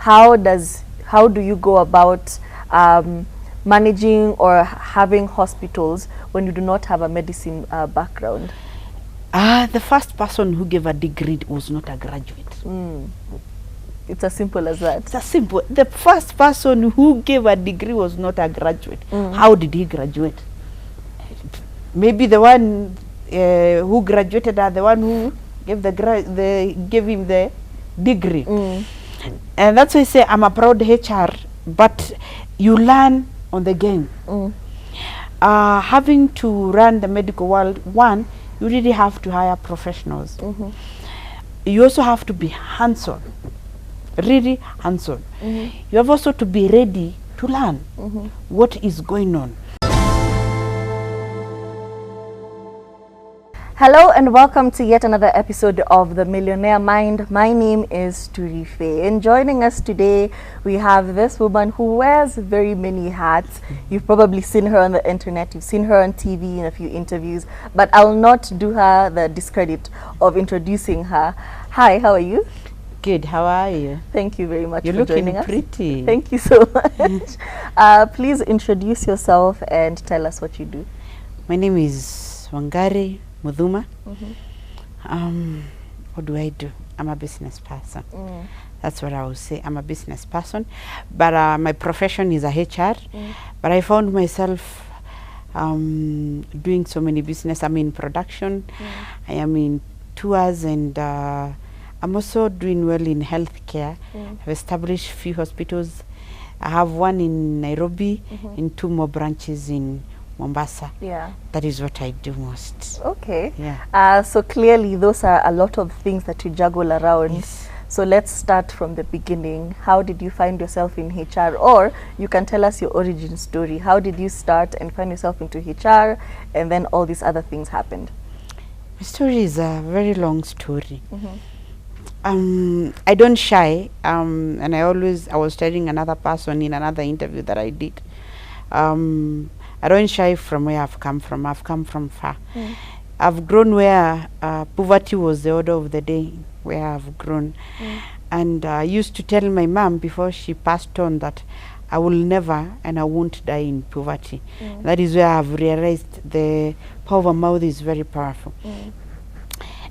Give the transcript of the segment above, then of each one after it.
how do you go about managing or having hospitals when you do not have a medicine background? The first person who gave a degree was not a graduate. It's as simple as that. It's as simple. The first person who gave a degree was not a graduate. How did he graduate? Maybe the one who graduated are the one who gave gave him the degree. And that's why I say I'm a proud HR, but you learn on the game. Having to run the medical world, one, you really have to hire professionals. You also have to be hands-on, really hands-on. You have also to be ready to learn what is going on. Hello and welcome to yet another episode of The Millionaire Mind. My name is Turife, and joining us today we have this woman who wears very many hats. You've probably seen her on the internet, you've seen her on TV in a few interviews, but I'll not do her the discredit of introducing her. Hi, how are you? Good, how are you? Thank you very much You're for joining us. looking pretty. Thank you so much. Please introduce yourself and tell us what you do. My name is Wangari Mudhuma. What do I do? I'm a business person. That's what I would say. I'm a business person, but my profession is a HR. But I found myself doing so many business. I'm in production. I am in tours, and I'm also doing well in healthcare. I've established few hospitals. I have one in Nairobi and 2 more branches in Mombasa. Yeah. That is what I do most. Okay. Yeah. So clearly those are a lot of things that you juggle around. Yes. So let's start from the beginning. How did you find yourself in HR? Or you can tell us your origin story. How did you start and find yourself into HR and then all these other things happened? My story is a very long story. I don't shy, and I was telling another person in another interview that I did. I don't shy from where I've come from. I've come from far. I've grown where poverty was the order of the day, where I've grown. And I used to tell my mom before she passed on that I will never and I won't die in poverty. That is where I've realized the power of a mouth is very powerful.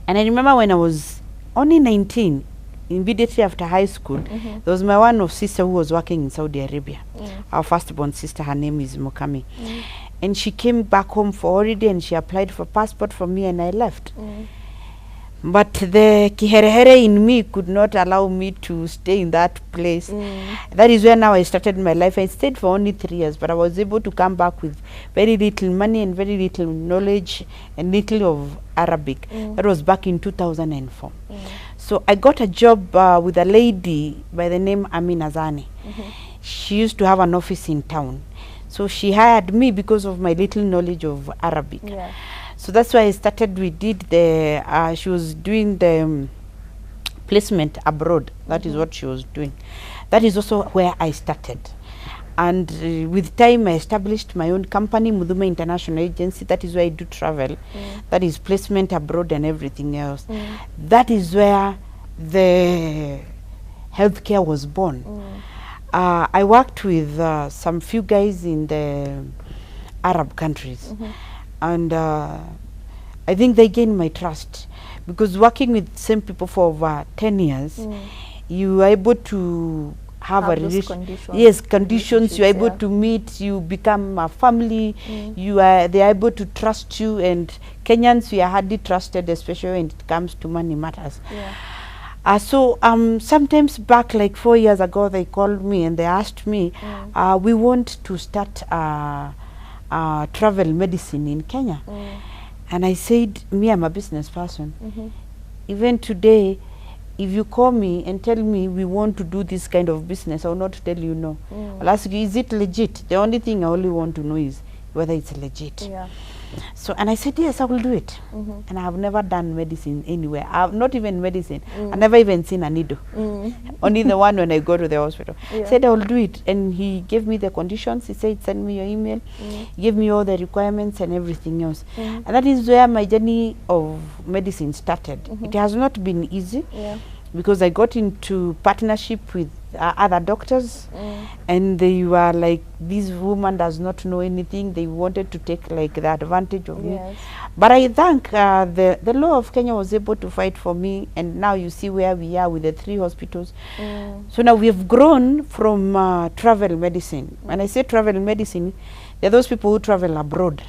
And I remember when I was only 19, immediately after high school, there was my one of sister who was working in Saudi Arabia. Our firstborn sister, her name is Mokami. And she came back home for holiday and she applied for passport for me and I left. But the kiherehere in me could not allow me to stay in that place. That is where now I started my life. I stayed for only 3 years, but I was able to come back with very little money and very little knowledge and little of Arabic. That was back in 2004. So I got a job with a lady by the name Amin Azani. She used to have an office in town. So she hired me because of my little knowledge of Arabic. So that's why I started. We did the, she was doing the placement abroad. That is what she was doing. That is also where I started. And with time I established my own company, Mudhuma International Agency. That is where I do travel. That is placement abroad and everything else. That is where the healthcare was born. I worked with some few guys in the Arab countries. And I think they gained my trust because working with same people for over 10 years, you are able to have a relation. Yes, conditions. You are able to meet. You become a family. They are able to trust you. And Kenyans, we are hardly trusted, especially when it comes to money matters. So sometimes back like 4 years ago, they called me and they asked me, we want to start travel medicine in Kenya. And I said, me, I'm a business person. Even today, if you call me and tell me we want to do this kind of business, I will not tell you no. I'll ask you, is it legit? The only thing I only want to know is whether it's legit. So, and I said, yes, I will do it. And I have never done medicine anywhere. I have not even medicine. I've never even seen a needle. Only the one when I go to the hospital. Said I will do it. And he gave me the conditions. He said, send me your email. He gave me all the requirements and everything else. And that is where my journey of medicine started. It has not been easy because I got into partnership with other doctors, and they were like, this woman does not know anything. They wanted to take like the advantage of me. But I thank the law of Kenya was able to fight for me, and now you see where we are with the 3 hospitals. So now we have grown from travel medicine. When I say travel medicine, there are those people who travel abroad.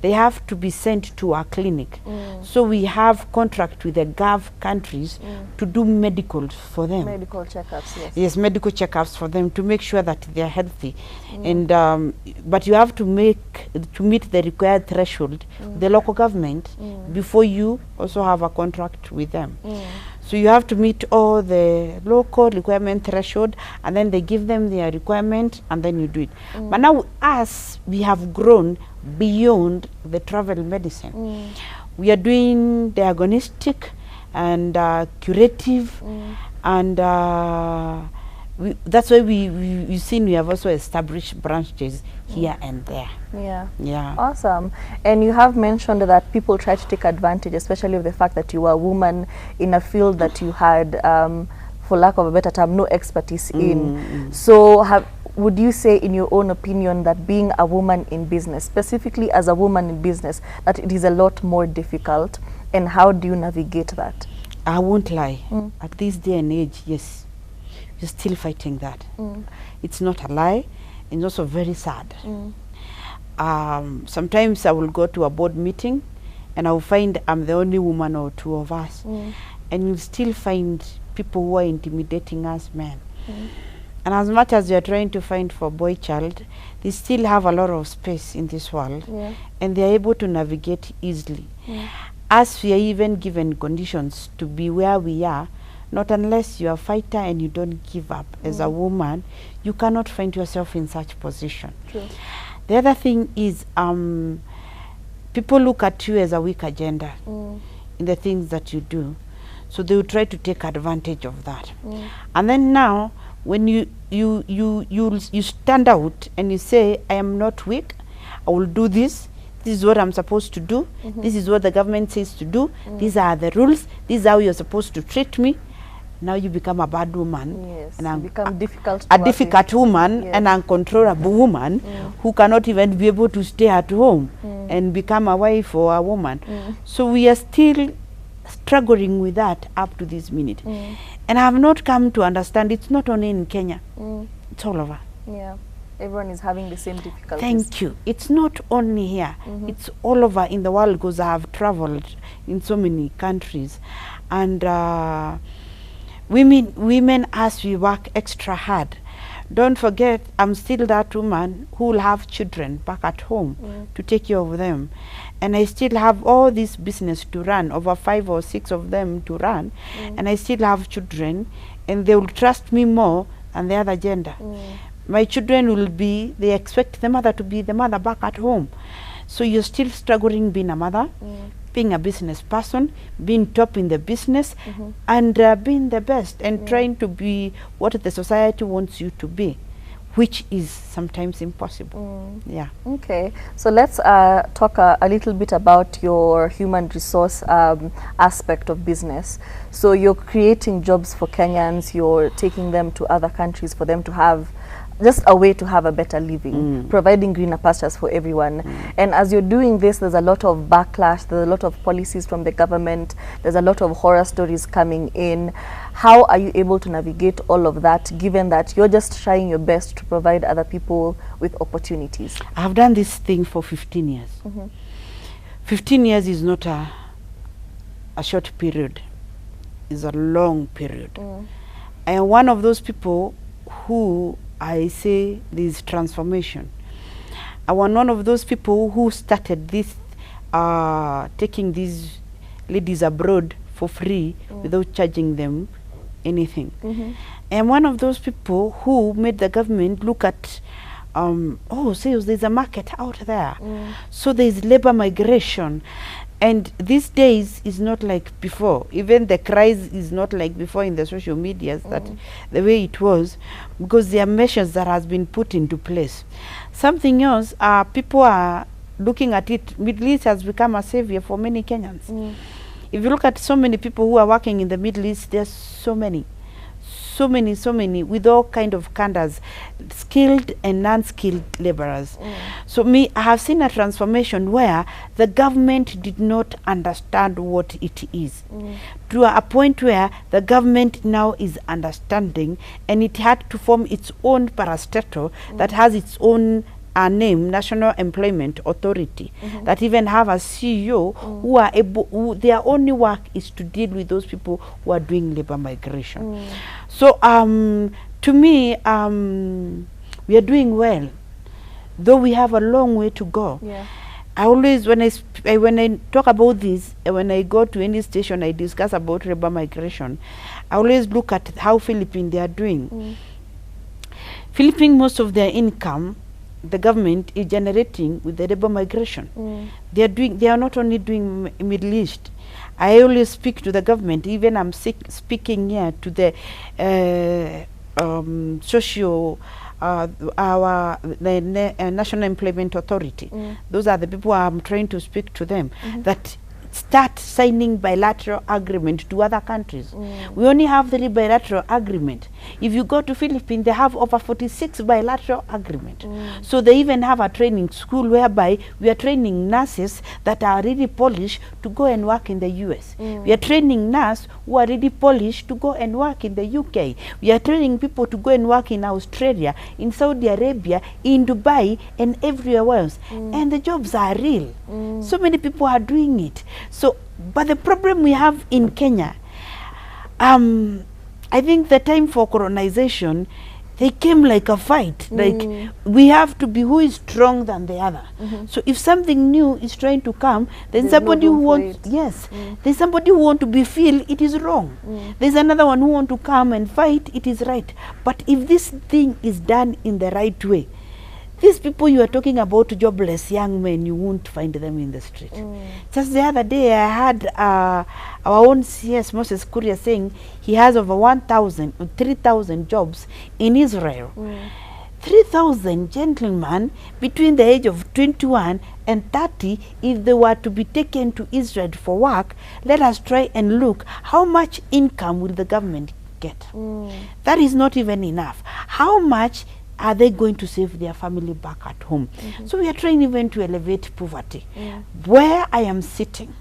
They have to be sent to our clinic. So we have contract with the Gulf countries to do medicals for them. Medical checkups, yes. Yes, medical checkups for them to make sure that they are healthy. And but you have to meet the required threshold with the local government before you also have a contract with them. So you have to meet all the local requirement threshold, and then they give them their requirement, and then you do it. But now us, we have grown beyond the travel medicine. We are doing diagnostic and curative, and that's why we've seen we have also established branches here and there. Yeah. Awesome. And you have mentioned that people try to take advantage, especially of the fact that you were a woman in a field that you had, for lack of a better term, no expertise in. So would you say, in your own opinion, that being a woman in business, specifically as a woman in business, that it is a lot more difficult, and how do you navigate that? I won't lie. At this day and age, yes, you're still fighting that. It's not a lie, and it's also very sad. Sometimes I will go to a board meeting, and I will find I'm the only woman or 2 of us, and you'll still find people who are intimidating us men. And as much as we are trying to find for boy child, they still have a lot of space in this world, and they are able to navigate easily. As we are even given conditions to be where we are, not unless you are a fighter and you don't give up as a woman, you cannot find yourself in such position. The other thing is, people look at you as a weak agenda in the things that you do, so they will try to take advantage of that. And then now, when you stand out and you say, I am not weak, I will do this. This is what I'm supposed to do. This is what the government says to do. These are the rules. This is how you're supposed to treat me. Now you become a bad woman. Yes, and you become difficult. A difficult woman, an uncontrollable woman who cannot even be able to stay at home and become a wife or a woman. So we are still struggling with that up to this minute. And I have not come to understand it's not only in Kenya, it's all over. Yeah, everyone is having the same difficulties. Thank you. It's not only here, it's all over in the world, because I have traveled in so many countries. And women, as we work extra hard, don't forget, I'm still that woman who will have children back at home to take care of them. And I still have all this business to run, over 5 or 6 of them to run. And I still have children, and they will trust me more than the other gender. My children will be, they expect the mother to be the mother back at home. So you're still struggling being a mother, being a business person, being top in the business, and being the best, and trying to be what the society wants you to be, which is sometimes impossible. Yeah. Okay, so let's talk a little bit about your human resource aspect of business. So you're creating jobs for Kenyans, you're taking them to other countries for them to have just a way to have a better living, providing greener pastures for everyone. And as you're doing this, there's a lot of backlash, there's a lot of policies from the government, there's a lot of horror stories coming in. How are you able to navigate all of that, given that you're just trying your best to provide other people with opportunities? I've done this thing for 15 years. 15 years is not a short period, it's a long period. I am one of those people who I say this transformation. I was one of those people who started this, taking these ladies abroad for free without charging them anything. I am one of those people who made the government look at, oh, sales, there's a market out there. So there's labor migration. And these days is not like before. Even the cries is not like before in the social medias, that the way it was, because there are measures that has been put into place. Something else, people are looking at it. Middle East has become a savior for many Kenyans. If you look at so many people who are working in the Middle East, there's so many so many, with all kind of cadres, skilled and non-skilled laborers. So me, I have seen a transformation where the government did not understand what it is, to a point where the government now is understanding, and it had to form its own parastatal that has its own name, National Employment Authority, that even have a CEO who are able, their only work is to deal with those people who are doing labor migration. So to me, we are doing well, though we have a long way to go. Yeah. I always, when I talk about this, when I go to any station, I discuss about labor migration. I always look at how Philippines they are doing. Philippines, most of their income, the government is generating with the labor migration. They are not only doing Middle East. I always speak to the government, even I'm speaking here to the National Employment Authority. Those are the people I'm trying to speak to them, that start signing bilateral agreement to other countries. We only have 3 bilateral agreement. If you go to Philippines, they have over 46 bilateral agreement. So they even have a training school whereby we are training nurses that are really polished to go and work in the US. We are training nurses who are really polished to go and work in the UK. We are training people to go and work in Australia, in Saudi Arabia, in Dubai, and everywhere else. And the jobs are real. So many people are doing it. So, but the problem we have in Kenya, I think the time for colonization, they came like a fight. Like, we have to be who is strong than the other. So if something new is trying to come, then There's somebody no who room wants, for it. yes, there's somebody who want to be feel it is wrong. There's another one who want to come and fight, it is right. But if this thing is done in the right way, these people you are talking about, jobless young men, you won't find them in the street. Just the other day, I had our own CS, Moses Kuria, saying he has over 1,000 or 3,000 jobs in Israel. 3,000 gentlemen between the age of 21 and 30, if they were to be taken to Israel for work, let us try and look how much income will the government get. That is not even enough. How much are they going to save their family back at home? So we are trying even to elevate poverty. Where I am sitting,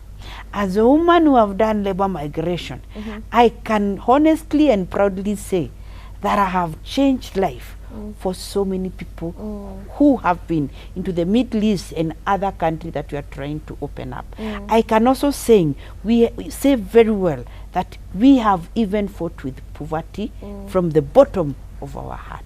as a woman who have done labor migration, I can honestly and proudly say that I have changed life for so many people who have been into the Middle East and other countries that we are trying to open up. I can also say, we say very well that we have even fought with poverty from the bottom of our heart.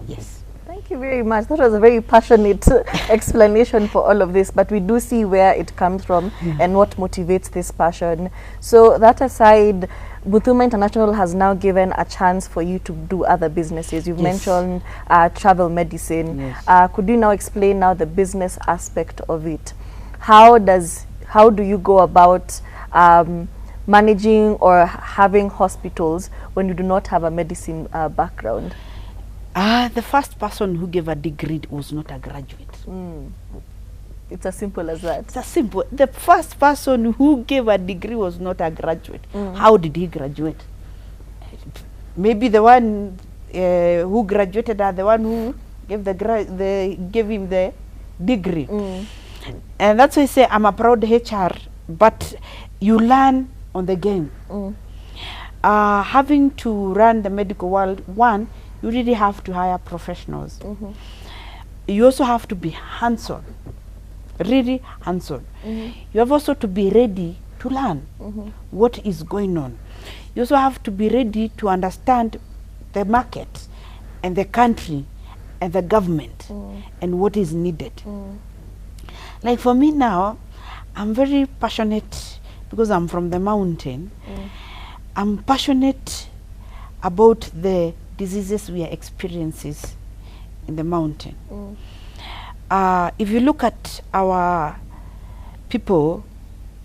Yes. Thank you very much. That was a very passionate explanation for all of this, but we do see where it comes from and what motivates this passion. So that aside, Buthuma International has now given a chance for you to do other businesses. You've mentioned travel medicine. Could you now explain now the business aspect of it? How do you go about managing or having hospitals when you do not have a medicine background? The first person who gave a degree was not a graduate. It's as simple as that. It's as simple. The first person who gave a degree was not a graduate. How did he graduate? Maybe the one who graduated are the one who gave gave him the degree. And that's why I say I'm a proud HR, but you learn on the game. Having to run the medical world, one, you really have to hire professionals. You also have to be hands-on, really hands-on. You have also to be ready to learn what is going on. You also have to be ready to understand the market and the country and the government and what is needed. Like for me now, I'm very passionate because I'm from the mountain. I'm passionate about the diseases we are experiencing in the mountain. If you look at our people,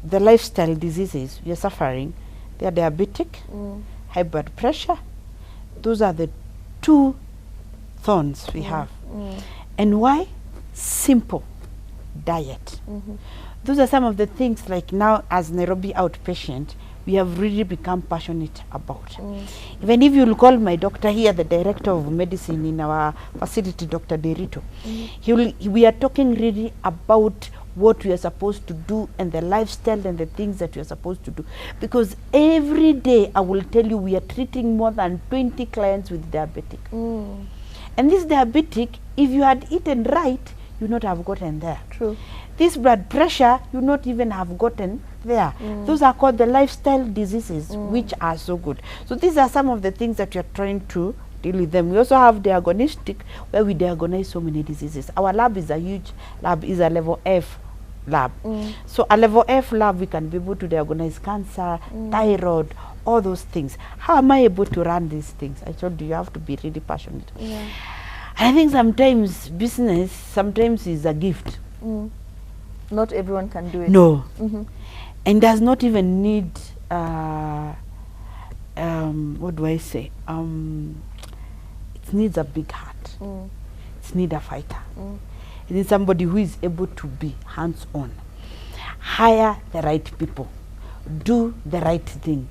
the lifestyle diseases we are suffering, they are diabetic, high blood pressure. Those are the 2 thorns we have. And why? Simple diet. Those are some of the things, like now as Nairobi outpatient, we have really become passionate about. Even if you'll call my doctor here, the director of medicine in our facility, Dr. Derito, we are talking really about what we are supposed to do and the lifestyle and the things that we are supposed to do. Because every day, I will tell you, we are treating more than 20 clients with diabetic. And this diabetic, if you had eaten right, you not have gotten there. True. This blood pressure, you not even have gotten there. Those are called the lifestyle diseases, which are so good. So these are some of the things that we are trying to deal with them. We also have diagnostic, where we diagnose so many diseases. Our lab is a huge lab, is a level F lab. So a level F lab, we can be able to diagnose cancer, thyroid, all those things. How am I able to run these things? I told you, you have to be really passionate. I think sometimes business is a gift. Not everyone can do it. No. And does not even need what do I say? It needs a big heart. It needs a fighter. It needs somebody who is able to be hands-on. Hire the right people. Do the right thing.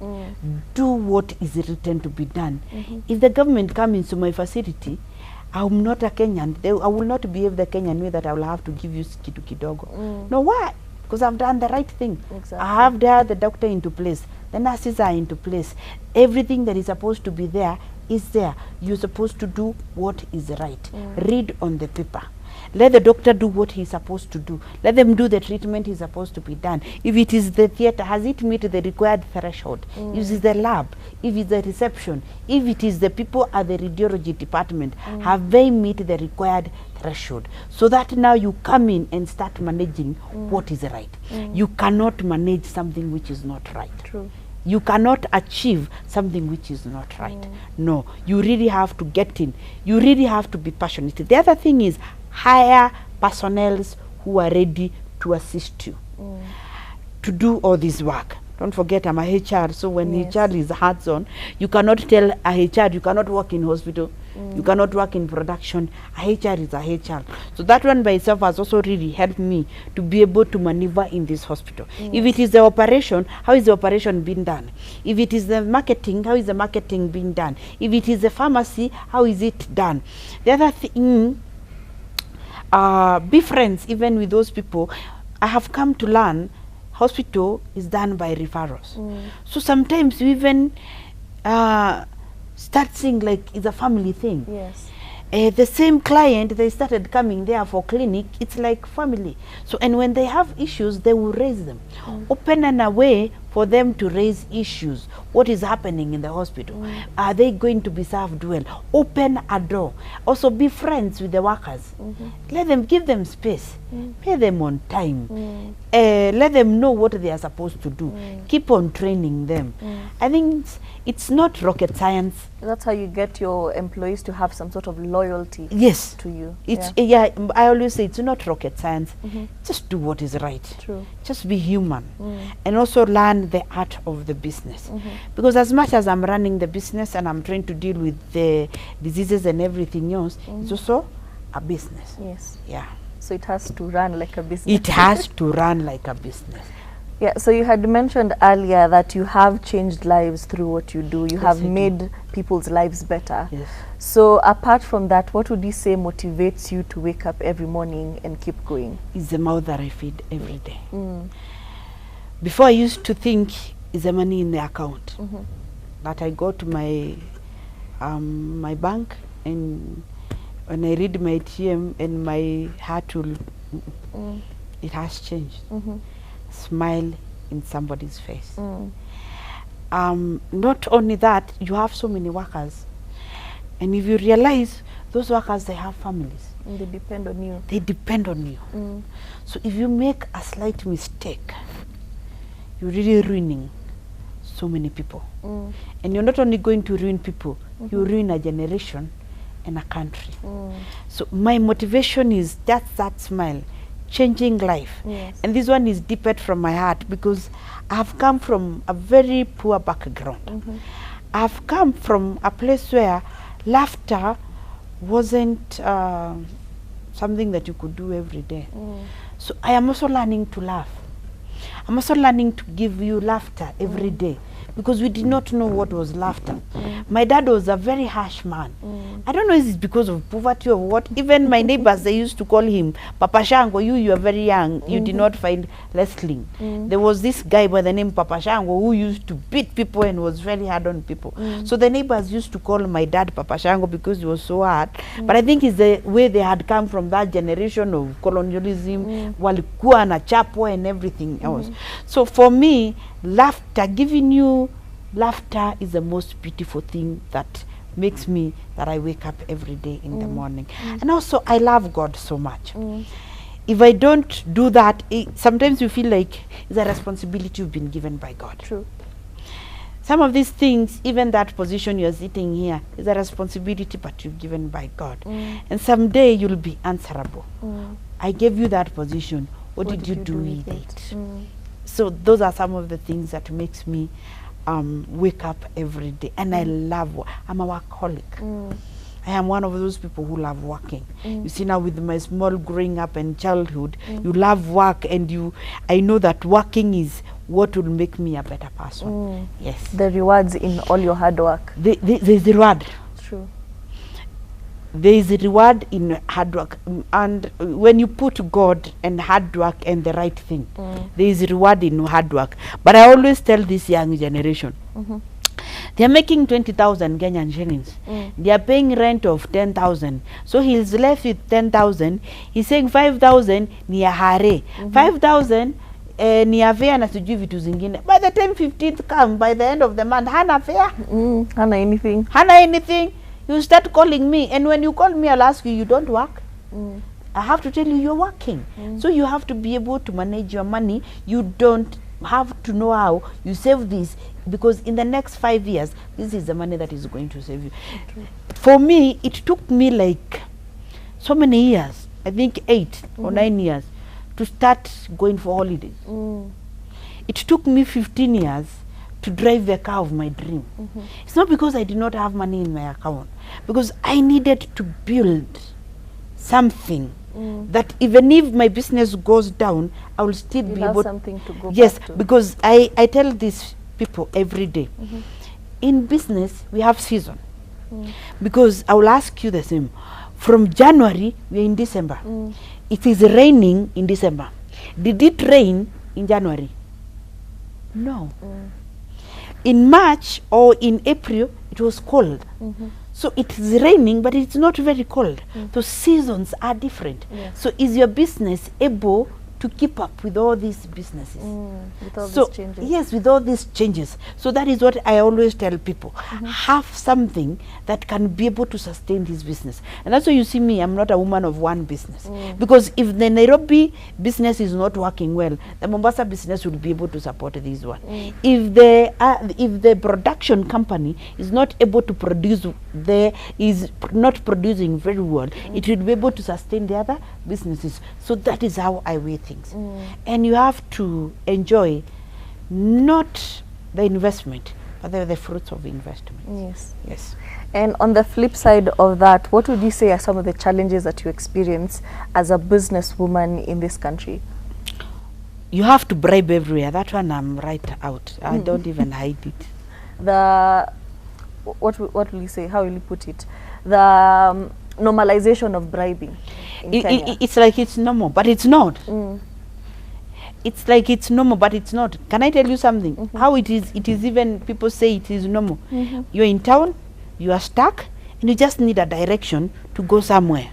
Do what is written to be done. If the government comes into my facility, I'm not a Kenyan. I will not behave the Kenyan way that I will have to give you kitu kidogo. No, why? Because I've done the right thing. Exactly. I have there the doctor into place. The nurses are into place. Everything that is supposed to be there is there. You're supposed to do what is right. Read on the paper. Let the doctor do what he's supposed to do. Let them do the treatment he's supposed to be done. If it is the theater, has it met the required threshold? If it is the lab, if it's the reception, if it is the people at the radiology department, have they met the required threshold? So that now you come in and start managing what is right. You cannot manage something which is not right. True. You cannot achieve something which is not right. No, you really have to get in. You really have to be passionate. The other thing is, hire personnel who are ready to assist you to do all this work. Don't forget, I'm a HR, so when HR is hands-on, you cannot tell a HR, you cannot work in hospital, you cannot work in production. A HR is a HR. So that one by itself has also really helped me to be able to maneuver in this hospital. If it is the operation, how is the operation being done? If it is the marketing, how is the marketing being done? If it is the pharmacy, how is it done? The other thing, be friends even with those people. I have come to learn hospital is done by referrals. So sometimes you even start seeing like it's a family thing. Yes. The same client, they started coming there for clinic, it's like family. So, and when they have issues, they will raise them. Open an way for them to raise issues. What is happening in the hospital? Are they going to be served well? Open a door. Also be friends with the workers. Let them, give them space. Pay them on time. Let them know what they are supposed to do. Keep on training them. I think it's not rocket science. That's how you get your employees to have some sort of loyalty to you. It's I always say it's not rocket science. Just do what is right. True. Just be human. And also learn the art of the business. Because as much as I'm running the business and I'm trying to deal with the diseases and everything else, it's also a business. Yes. Yeah. So it has to run like a business. It has to run like a business. Yeah, so you had mentioned earlier that you have changed lives through what you do. You have made people's lives better. Yes. So apart from that, what would you say motivates you to wake up every morning and keep going? It's the mouth that I feed every day. Before I used to think is the money in the account. But I go to my my bank, and when I read my ATM and my heart will, it has changed. Smile in somebody's face. Not only that, you have so many workers, and if you realize those workers, they have families. And they depend on you. They depend on you. So if you make a slight mistake, you're really ruining so many people. And you're not only going to ruin people, you ruin a generation and a country. So my motivation is just that smile, changing life. And this one is deeper from my heart, because I've come from a very poor background. I've come from a place where laughter wasn't something that you could do every day. So I am also learning to laugh. I'm also learning to give you laughter every day, because we did not know what was laughter. My dad was a very harsh man. I don't know if it's because of poverty or what. Even my neighbors, they used to call him Papa Shango. You are very young. You did not find wrestling. There was this guy by the name Papa Shango who used to beat people and was very hard on people. So the neighbors used to call my dad Papa Shango because he was so hard. But I think it's the way they had come from that generation of colonialism, walikuwa na chapo and everything else. So for me, laughter, giving you laughter is the most beautiful thing that makes me, that I wake up every day in the morning. And also I love God so much. If I don't do that, sometimes you feel like it's a responsibility you've been given by God. True. Some of these things, even that position you're sitting here, is a responsibility but you're given by God. And someday you'll be answerable. I gave you that position. What did you do with it? So those are some of the things that makes me wake up every day. And I love, I'm a workaholic. I am one of those people who love working. You see, now with my small growing up and childhood, you love work, and I know that working is what will make me a better person. Yes. The rewards in all your hard work. There's a reward. True. There is a reward in hard work. And when you put God and hard work and the right thing, there is a reward in hard work. But I always tell this young generation, they are making 20,000 Kenyan shillings. They are paying rent of 10,000. So he's left with 10,000. He's saying 5,000 ni ya hare. 5,000 ni ya fare na sijui vitu zingine. By the time 15th come, by the end of the month, hana fare. Hana anything. Hana anything. You start calling me. And when you call me, I'll ask you, you don't work? I have to tell you, you're working. So you have to be able to manage your money. You don't have to know how you save this, because in the next 5 years, this is the money that is going to save you. For me, it took me like so many years, I think 8 or 9 years, to start going for holidays. It took me 15 years to drive the car of my dream. It's not because I did not have money in my account, because I needed to build something that even if my business goes down, I will still be able something to go yes, back to. because I tell these people every day, in business we have season. Because I will ask you the same. From January, we are in December. It is raining in December. Did it rain in January? No. In March or in April, it was cold. So it is raining, but it's not very cold. So seasons are different. So is your business able to keep up with all these businesses? With all So these changes. yes, with all these changes. So that is what I always tell people. Have something that can be able to sustain this business. And that's why you see me, I'm not a woman of one business. Because if the Nairobi business is not working well, the Mombasa business will be able to support this one. If the production company is not able to produce, is not producing very well, it will be able to sustain the other businesses. So that is how I weigh things. And you have to enjoy not the investment, but the fruits of investment. Yes. Yes. And on the flip side of that, what would you say are some of the challenges that you experience as a businesswoman in this country? You have to bribe everywhere. That one I'm right out. I don't even hide it. What will you say? How will you put it? The normalization of bribing in Kenya. It's like it's normal, but it's not. It's like it's normal, but it's not. Can I tell you something? How it is even, people say it is normal. You're in town, you are stuck, and you just need a direction to go somewhere.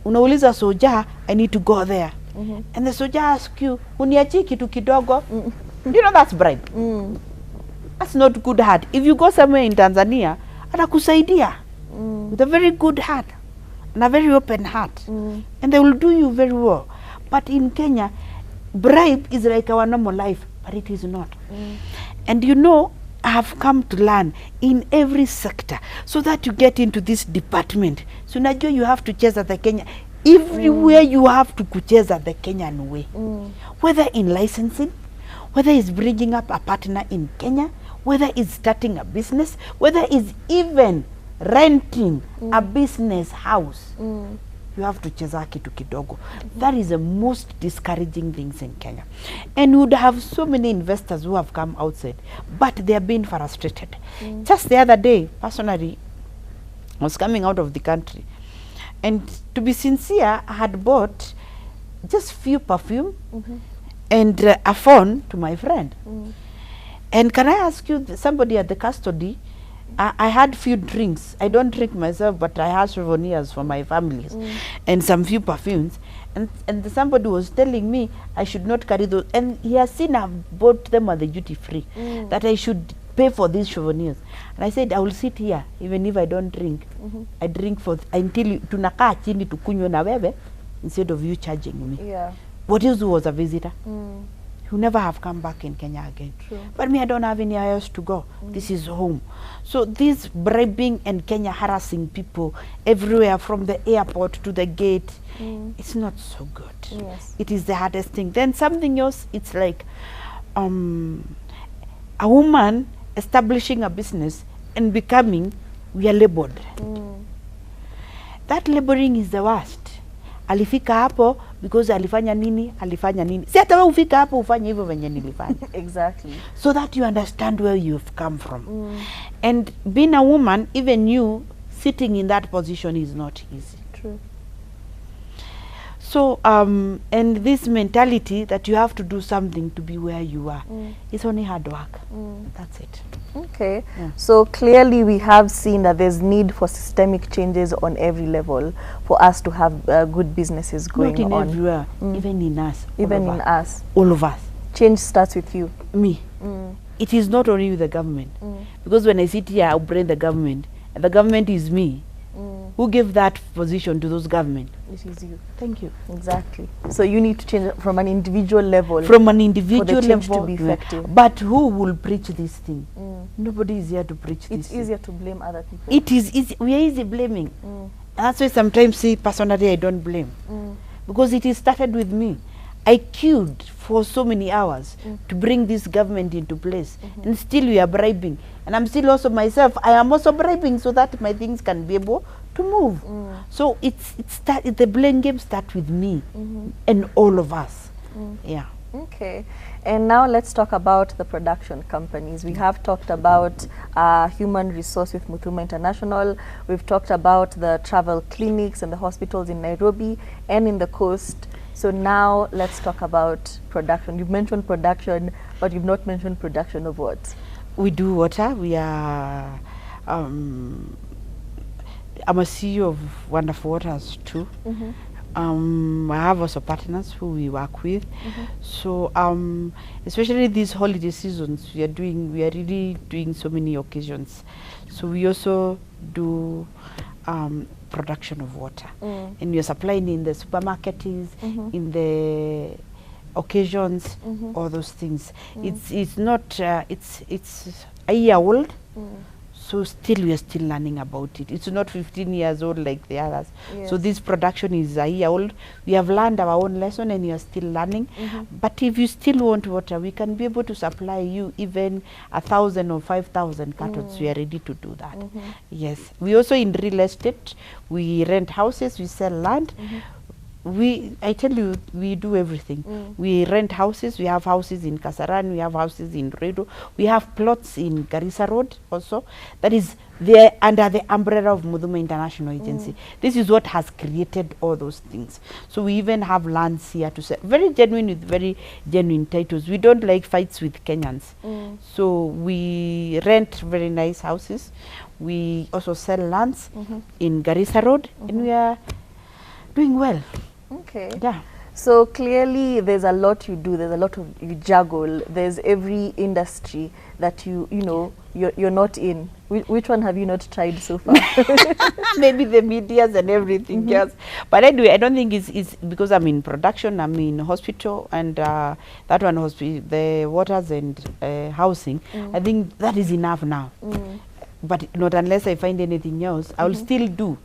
Unauliza soja, I need to go there. And the soja asks you, uniachi kitu kidogo. You know that's bribe. That's not good heart. If you go somewhere in Tanzania, atakusaidia with a very good heart and a very open heart, and they will do you very well. But in Kenya, bribe is like our normal life, but it is not. And you know, I have come to learn in every sector, so that you get into this department. So now you have to chase at the Kenya. Everywhere you have to chase at the Kenyan way. Whether in licensing, whether it's bringing up a partner in Kenya, whether it's starting a business, whether it's even renting a business house. you have to cheza kitu kidogo. That is the most discouraging things in Kenya. And we would have so many investors who have come outside, but they are being frustrated. Just the other day, personally, I was coming out of the country, and to be sincere, I had bought just few perfume and a phone to my friend. And can I ask you, somebody at the custody, I had few drinks. I don't drink myself, but I had souvenirs for my families and some few perfumes. And somebody was telling me I should not carry those. And he has seen I've bought them at the duty free, that I should pay for these souvenirs. And I said, I will sit here even if I don't drink. I drink for until tunakaa chini tukunywe na wewe instead of you charging me. Yeah. What else was a visitor? Who never have come back in Kenya again. True. But me, I don't have anywhere else to go. This is home. So this bribing and Kenya harassing people everywhere from the airport to the gate, it's not so good. Yes. It is the hardest thing. Then something else, it's like a woman establishing a business and becoming, we are labored. That laboring is the worst. Alifika hapo because alifanya nini. Si hata wewe ufika hapo ufanye hivyo venye nilifanya. Exactly. So that you understand where you've come from. And being a woman, even you sitting in that position is not easy. True. So and this mentality that you have to do something to be where you are, it's only hard work. That's it. Okay. So clearly we have seen that there's need for systemic changes on every level for us to have good businesses going Not in on. everywhere, even in us. Even in us. All of us. Change starts with you. Me. It is not only with the government. Because when I sit here, I blame the government. And the government is me. Who gave that position to those government? It is you. Thank you. Exactly. So you need to change from an individual level. From an individual for the change level to be effective. But who will preach this thing? Nobody is here to preach this It's thing. easier to blame other people. It is easy. We are easy blaming. That's why sometimes, see, personally, I don't blame. Because it is started with me. I queued for so many hours to bring this government into place. And still we are bribing. And I'm still also myself, I am also bribing so that my things can be able to move. So the blame game starts with me and all of us. Yeah. Okay. And now let's talk about the production companies. We have talked about human resource with Muthuma International. We've talked about the travel clinics and the hospitals in Nairobi and in the coast. So now let's talk about production. You've mentioned production, but you've not mentioned production of what? We do water. We are, I'm a CEO of Wonderful Waters too. I have also partners who we work with. So especially these holiday seasons, we are really doing so many occasions. So we also do production of water, and we are supplying in the supermarkets, in the occasions, all those things. It's not it's a year old. So still we are still learning about it. It's not 15 years old like the others. Yes. So this production is a year old. We have learned our own lesson and we are still learning. But if you still want water, we can be able to supply you even 1,000 or 5,000 cartons. We are ready to do that. Yes. We also in real estate, we rent houses, we sell land. I tell you, we do everything. We rent houses. We have houses in Kasaran. We have houses in Redo. We have plots in Garissa Road also. That is there under the umbrella of Muthuma International Agency. This is what has created all those things. So we even have lands here to sell. Very genuine with very genuine titles. We don't like fights with Kenyans. So we rent very nice houses. We also sell lands in Garissa Road, and we are doing well. Okay. Yeah. So clearly there's a lot you do, there's a lot of you juggle, there's every industry that you know you're not in. Which one have you not tried so far? Maybe the medias and everything else. But anyway, I don't think it's because I'm in production, I'm in hospital, and that one the waters and housing. I think that is enough now. But not unless I find anything else, I will still do.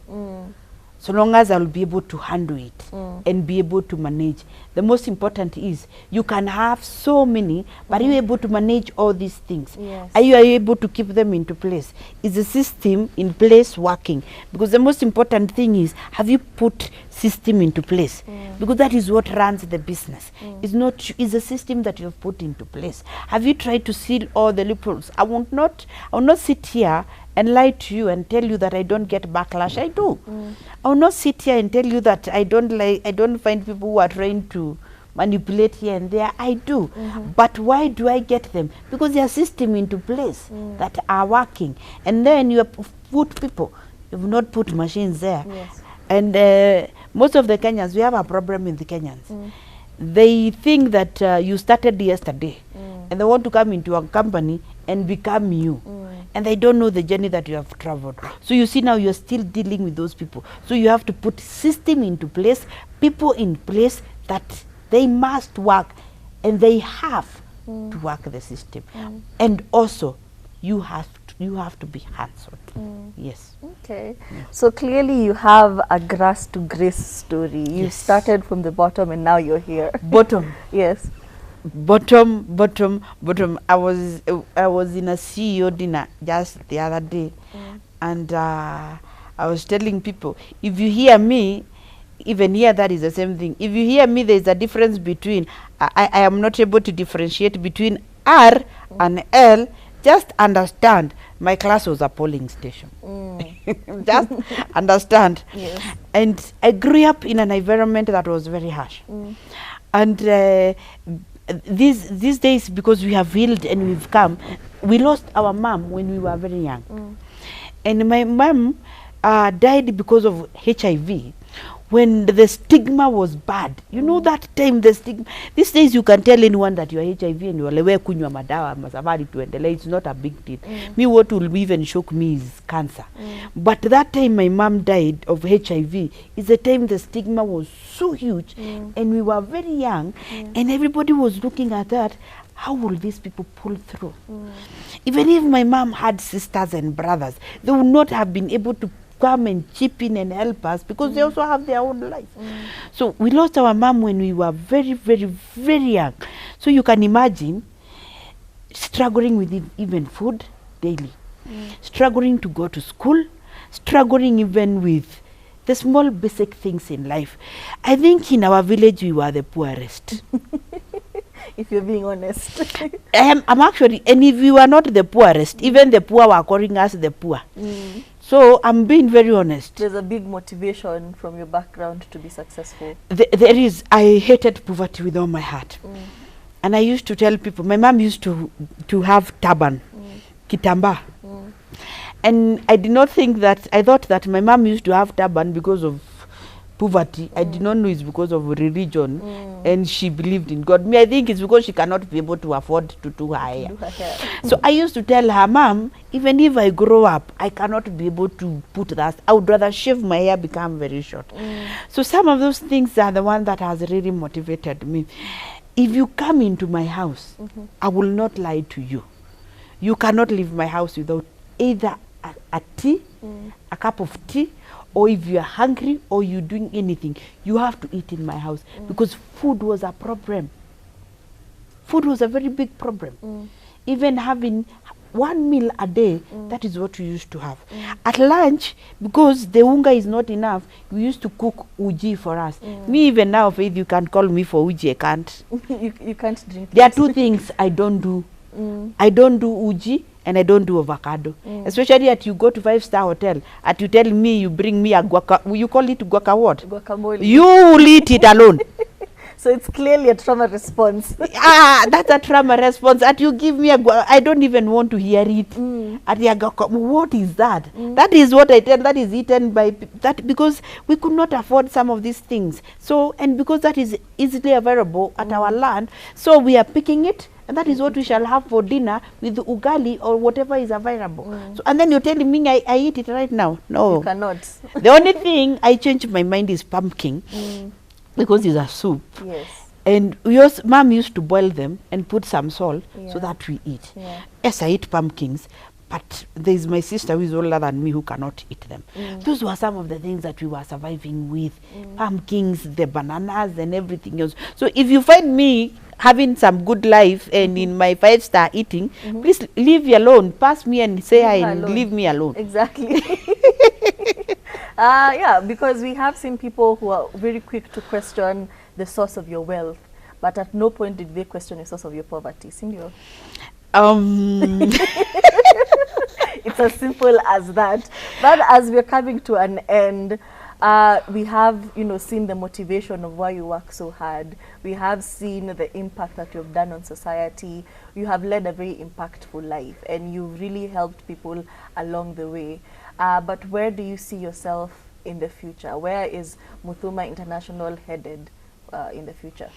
So long as I'll be able to handle it and be able to manage. The most important is you can have so many, but are you able to manage all these things? Yes. Are you able to keep them into place? Is the system in place working? Because the most important thing is, have you put system into place, because that is what runs the business. It's a system that you have put into place. Have you tried to seal all the loopholes? I will not sit here and lie to you and tell you that I don't get backlash. I do. I will not sit here and tell you that I don't find people who are trying to manipulate here and there. I do. But why do I get them? Because there are systems into place that are working. And then you have put people. You've not put machines there. Yes. And most of the Kenyans, we have a problem with the Kenyans. They think that you started yesterday and they want to come into a company and become you. And they don't know the journey that you have traveled. So you see now you're still dealing with those people. So you have to put system into place, people in place that they must work, and they have to work the system. And also you have to be hands-on. Yes. Okay. So clearly you have a grass to grace story. You started from the bottom and now you're here. Bottom. Yes. Bottom. I was in a CEO dinner just the other day, and I was telling people, if you hear me, even here that is the same thing. If you hear me, there is a difference between, I am not able to differentiate between R and L. Just understand, my class was a polling station. Just understand. Yes. And I grew up in an environment that was very harsh. And these days, because we have healed and we've come, we lost our mom when we were very young. And my mom died because of HIV. When the stigma was bad, you know that time the stigma. These days you can tell anyone that you are HIV and you are lewe kunywa madawa masafari tuendelee. It's not a big deal. Me, what will even shock me is cancer. But that time my mom died of HIV is the time the stigma was so huge, and we were very young, and everybody was looking at that. How will these people pull through? Even if my mom had sisters and brothers, they would not have been able to come and chip in and help us, because they also have their own life. So we lost our mom when we were very, very, very young. So you can imagine struggling with even food daily, struggling to go to school, struggling even with the small basic things in life. I think in our village we were the poorest. If you're being honest. I'm actually, and if we were not the poorest, even the poor were calling us the poor. So I'm being very honest. There's a big motivation from your background to be successful. There is. I hated poverty with all my heart. And I used to tell people, my mom used to have turban, kitamba. And I did not think that, I thought that my mom used to have turban because of poverty. I did not know it's because of religion, and she believed in God. Me, I think it's because she cannot be able to afford to do her hair. So I used to tell her, Mom, even if I grow up, I cannot be able to put that. I would rather shave my hair, become very short. So some of those things are the one that has really motivated me. If you come into my house, I will not lie to you. You cannot leave my house without either a tea, a cup of tea, or if you are hungry or you're doing anything, you have to eat in my house, because food was a problem. Food was a very big problem. Even having one meal a day, that is what we used to have. At lunch, because the unga is not enough, we used to cook uji for us. Me, even now, Faith, you can call me for uji, I can't. you can't drink. There are two things I don't do. I don't do uji, and I don't do avocado. Especially at you go to 5-star hotel, at you tell me you bring me a you call it guaca what? Guacamole. You will eat it alone. So it's clearly a trauma response. That's a trauma response. At you give me a I don't even want to hear it. At what is that? That is what I tell, that is eaten by that, because we could not afford some of these things. So, and because that is easily available at our land, so we are picking it. And that is what we shall have for dinner with ugali or whatever is available. So, and then you're telling me I eat it right now? No. You cannot. The only thing I changed my mind is pumpkin, because it's a soup. Yes. And mom used to boil them and put some salt so that we eat. Yes, I eat pumpkins, but there is my sister who is older than me who cannot eat them. Those were some of the things that we were surviving with. Pumpkins, the bananas and everything else. So if you find me having some good life and in my 5-star eating, please leave me alone. Pass me and say hi and leave me alone. Exactly. Yeah, because we have seen people who are very quick to question the source of your wealth, but at no point did they question the source of your poverty. Sindio? It's as simple as that. But as we're coming to an end, we have, seen the motivation of why you work so hard. We have seen the impact that you've done on society. You have led a very impactful life, and you've really helped people along the way. But where do you see yourself in the future? Where is Muthuma International headed in the future?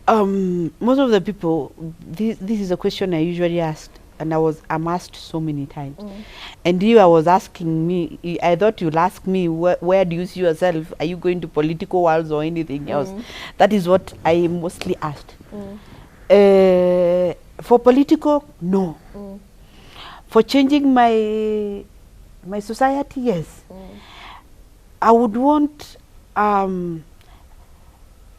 Most of the people, this is a question I usually ask, and I'm asked so many times. And you, I was asking me, I thought you'll ask me, where do you see yourself? Are you going to political worlds or anything else? That is what I am mostly asked. For political, no. For changing my society, yes. I would want a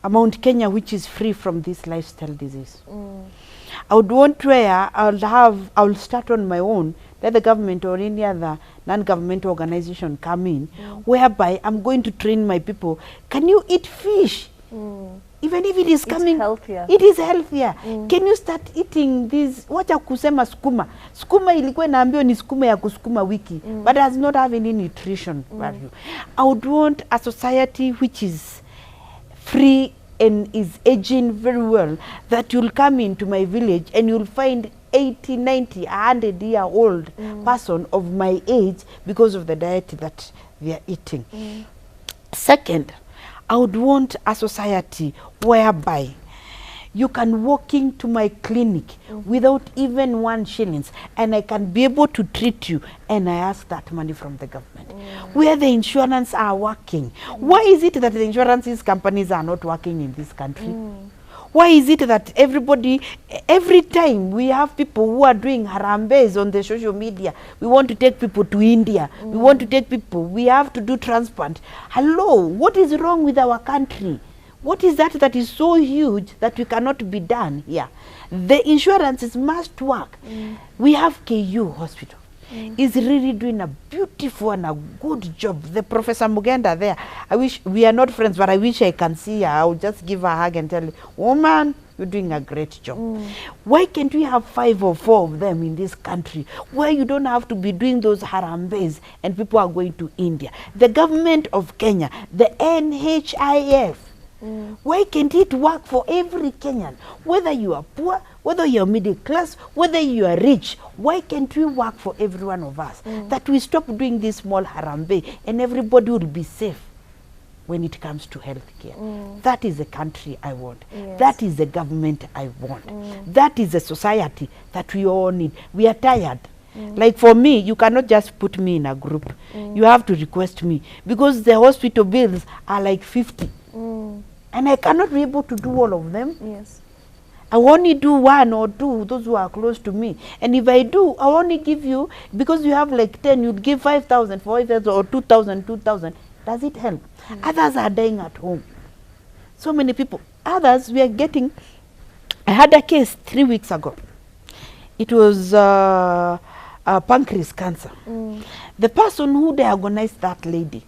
Mount Kenya which is free from this lifestyle disease. I would want where I'll start on my own, let the government or any other non-governmental organization come in, whereby I'm going to train my people. Can you eat fish? Even if it is coming, healthier. It is healthier. Can you start eating this? Wacha kusema skuma. Skuma ilikuwa inaambiwa ni skuma ya kusukuma wiki, but does not have any nutrition value. I would want a society which is free and is aging very well, that you'll come into my village and you'll find 80, 90, 100-year-old person of my age because of the diet that they are eating. Second, I would want a society whereby you can walk into my clinic without even 1 shilling, and I can be able to treat you, and I ask that money from the government. Where the insurance are working. Why is it that the insurance companies are not working in this country? Why is it that every time we have people who are doing harambes on the social media, we want to take people to India, we want to take people, we have to do transplant. Hello, what is wrong with our country? What is that is so huge that we cannot be done here? The insurances must work. We have KU Hospital. Is really doing a beautiful and a good job. The Professor Mugenda there, I wish, we are not friends, but I wish I can see her. I will just give her a hug and tell her, woman, you're doing a great job. Why can't we have 5 or 4 of them in this country where you don't have to be doing those harambes and people are going to India? The government of Kenya, the NHIF, why can't it work for every Kenyan? Whether you are poor, whether you are middle class, whether you are rich, why can't we work for every one of us? That we stop doing this small harambe and everybody will be safe when it comes to healthcare. That is the country I want. That is the government I want. That is the society that we all need. We are tired. Like for me, you cannot just put me in a group. You have to request me because the hospital bills are like 50. And I cannot be able to do all of them. Yes. I only do 1 or 2, those who are close to me. And if I do, I only give you, because you have like 10, you'd give 5,000, 4,000 or 2,000, 2,000. Does it help? Others are dying at home. So many people. Others, we are getting, I had a case 3 weeks ago. It was pancreas cancer. The person who diagnosed that lady,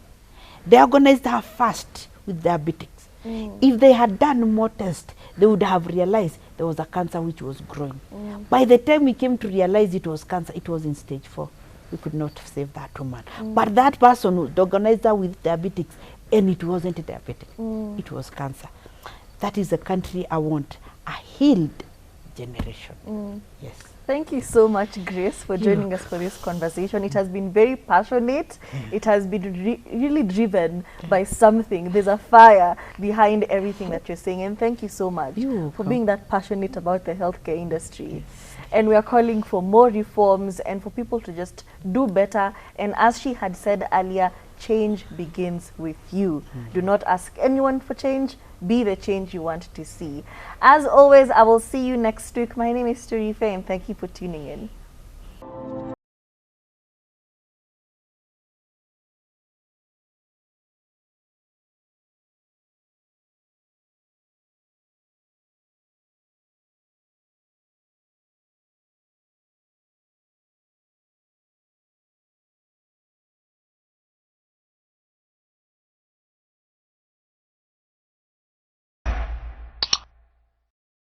diagnosed her first with diabetes. If they had done more tests, they would have realized there was a cancer which was growing. By the time we came to realize it was cancer, it was in stage 4. We could not save that woman. But that person who diagnosed her with diabetes, and it wasn't diabetic, it was cancer. That is the country I want, a healed generation. Yes. Thank you so much, Grace, for joining us for this conversation. It has been very passionate. It has been really driven by something. There's a fire behind everything that you're saying. And thank you so much for being that passionate about the healthcare industry. And we are calling for more reforms and for people to just do better. And as she had said earlier, change begins with you. Do not ask anyone for change. Be the change you want to see. As always, I will see you next week. My name is Turife, and thank you for tuning in.